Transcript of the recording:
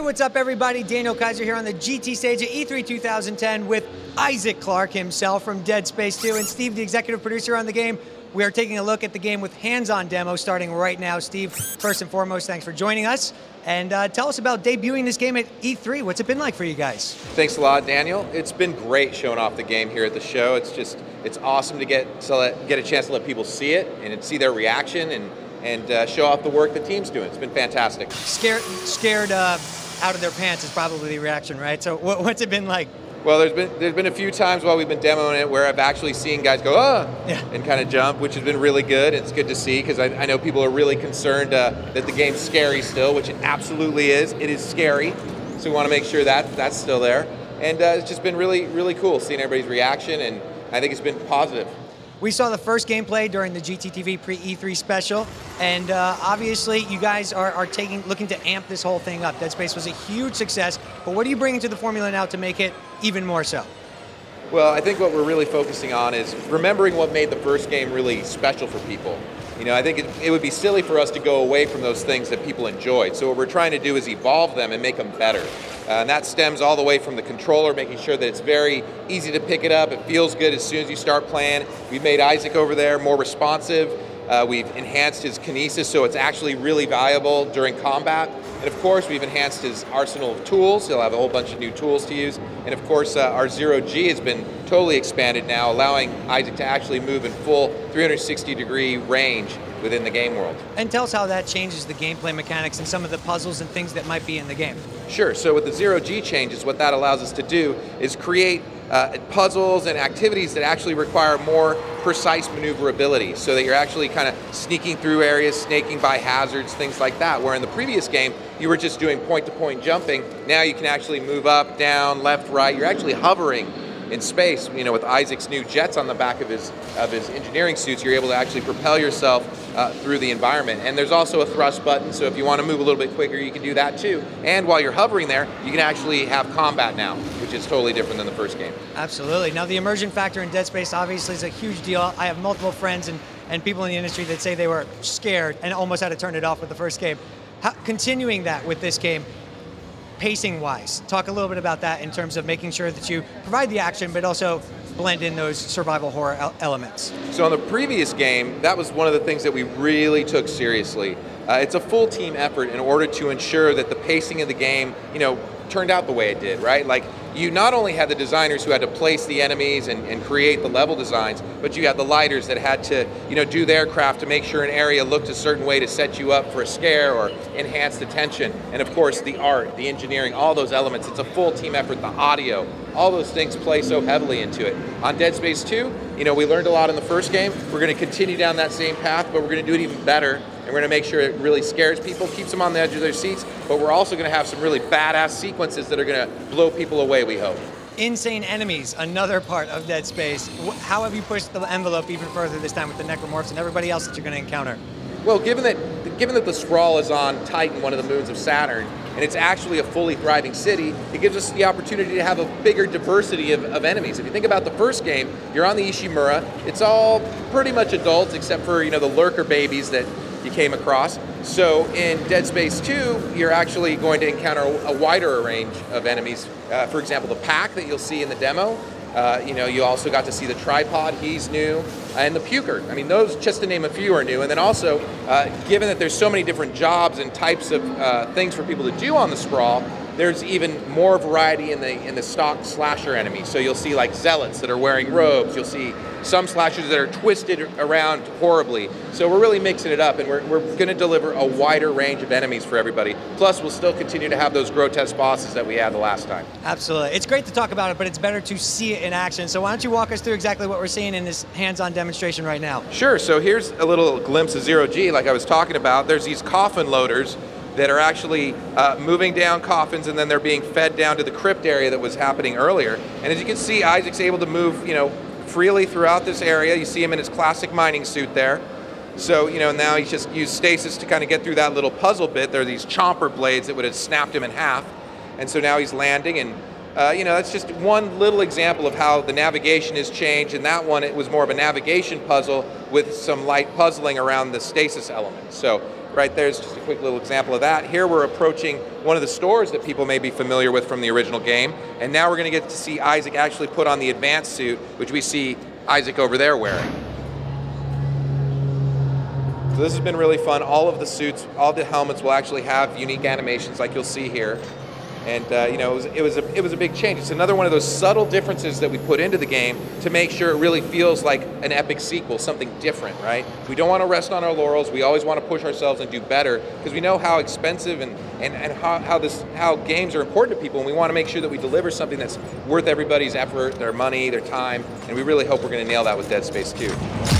what's up, everybody? Daniel Kaiser here on the GT stage at E3 2010 with Isaac Clarke himself from Dead Space 2 and Steve, the executive producer on the game. We are taking a look at the game with hands-on demo starting right now. Steve, first and foremost, thanks for joining us. And tell us about debuting this game at E3. What's it been like for you guys? Thanks a lot, Daniel. It's been great showing off the game here at the show. It's awesome to get a chance to let people see it and see their reaction and show off the work the team's doing. It's been fantastic. Scared out of their pants is probably the reaction, right? So what's it been like? Well, there's been a few times while we've been demoing it where I've actually seen guys go, and kind of jump, which has been really good. It's good to see because I know people are really concerned that the game's scary still, which it absolutely is. It is scary, so we want to make sure that that's still there. And it's just been really, really cool seeing everybody's reaction, and I think it's been positive. We saw the first gameplay during the GTTV pre-E3 special, and obviously you guys are looking to amp this whole thing up. Dead Space was a huge success, but what are you bringing to the formula now to make it even more so? Well, I think what we're really focusing on is remembering what made the first game really special for people. You know, I think it would be silly for us to go away from those things that people enjoyed. So what we're trying to do is evolve them and make them better. And that stems all the way from the controller, making sure that it's very easy to pick it up. It feels good as soon as you start playing. We've made Isaac over there more responsive. We've enhanced his kinesis so it's actually really valuable during combat. And of course, we've enhanced his arsenal of tools. He'll have a whole bunch of new tools to use. And of course, our Zero-G has been totally expanded now, allowing Isaac to actually move in full 360-degree range within the game world. And tell us how that changes the gameplay mechanics and some of the puzzles and things that might be in the game. Sure, so with the Zero-G changes, what that allows us to do is create puzzles and activities that actually require more precise maneuverability, so that you're actually kind of sneaking through areas, snaking by hazards, things like that, where in the previous game, you were just doing point-to-point jumping. Now you can actually move up, down, left, right. You're actually hovering in space. You know, with Isaac's new jets on the back of his engineering suits, you're able to actually propel yourself through the environment. And there's also a thrust button, so if you want to move a little bit quicker, you can do that too. And while you're hovering there, you can actually have combat now, which is totally different than the first game. Absolutely. Now, the immersion factor in Dead Space obviously is a huge deal. I have multiple friends and people in the industry that say they were scared and almost had to turn it off with the first game. Continuing that with this game, pacing-wise, talk a little bit about that in terms of making sure that you provide the action, but also blend in those survival horror elements. So on the previous game, that was one of the things that we really took seriously. It's a full team effort in order to ensure that the pacing of the game, turned out the way it did, right? Like, you not only had the designers who had to place the enemies and create the level designs, but you had the lighters that had to, do their craft to make sure an area looked a certain way to set you up for a scare or enhance the tension. And of course, the art, the engineering, all those elements, it's a full team effort, the audio, all those things play so heavily into it. On Dead Space 2, we learned a lot in the first game. We're going to continue down that same path, but we're going to do it even better. And we're going to make sure it really scares people, keeps them on the edge of their seats, but we're also going to have some really badass sequences that are going to blow people away, we hope. Insane enemies, another part of Dead Space. How have you pushed the envelope even further this time with the necromorphs and everybody else that you're going to encounter? Well, given that the Sprawl is on Titan, one of the moons of Saturn, and it's actually a fully thriving city, it gives us the opportunity to have a bigger diversity of enemies. If you think about the first game, you're on the Ishimura. It's all pretty much adults except for, the lurker babies that you came across. So in Dead Space 2, you're actually going to encounter a wider range of enemies. For example, the Pack that you'll see in the demo. You also got to see the Tripod, he's new, and the Puker. I mean, those, just to name a few, are new. And then also, given that there's so many different jobs and types of things for people to do on the Sprawl, there's even more variety in the stock slasher enemies. So you'll see like zealots that are wearing robes. You'll see some slashers that are twisted around horribly. So we're really mixing it up, and we're going to deliver a wider range of enemies for everybody. Plus, we'll still continue to have those grotesque bosses that we had the last time. Absolutely. It's great to talk about it, but it's better to see it in action. So why don't you walk us through exactly what we're seeing in this hands-on demonstration right now? Sure. So here's a little glimpse of Zero-G, like I was talking about. There's these coffin loaders that are actually moving down coffins, and then they're being fed down to the crypt area that was happening earlier. And as you can see, Isaac's able to move, freely throughout this area. You see him in his classic mining suit there. So, now he's just used stasis to kind of get through that little puzzle bit. There are these chomper blades that would have snapped him in half. And so now he's landing, and that's just one little example of how the navigation has changed. And that one, it was more of a navigation puzzle with some light puzzling around the stasis element. So right there's just a quick little example of that. Here we're approaching one of the stores that people may be familiar with from the original game, and now we're going to get to see Isaac actually put on the advanced suit, which we see Isaac over there wearing. So this has been really fun. All of the suits, all the helmets will actually have unique animations like you'll see here. And you know, it was a big change. It's another one of those subtle differences that we put into the game to make sure it really feels like an epic sequel, something different, right? We don't want to rest on our laurels. We always want to push ourselves and do better because we know how expensive and how games are important to people, and we want to make sure that we deliver something that's worth everybody's effort, their money, their time, and we really hope we're going to nail that with Dead Space 2.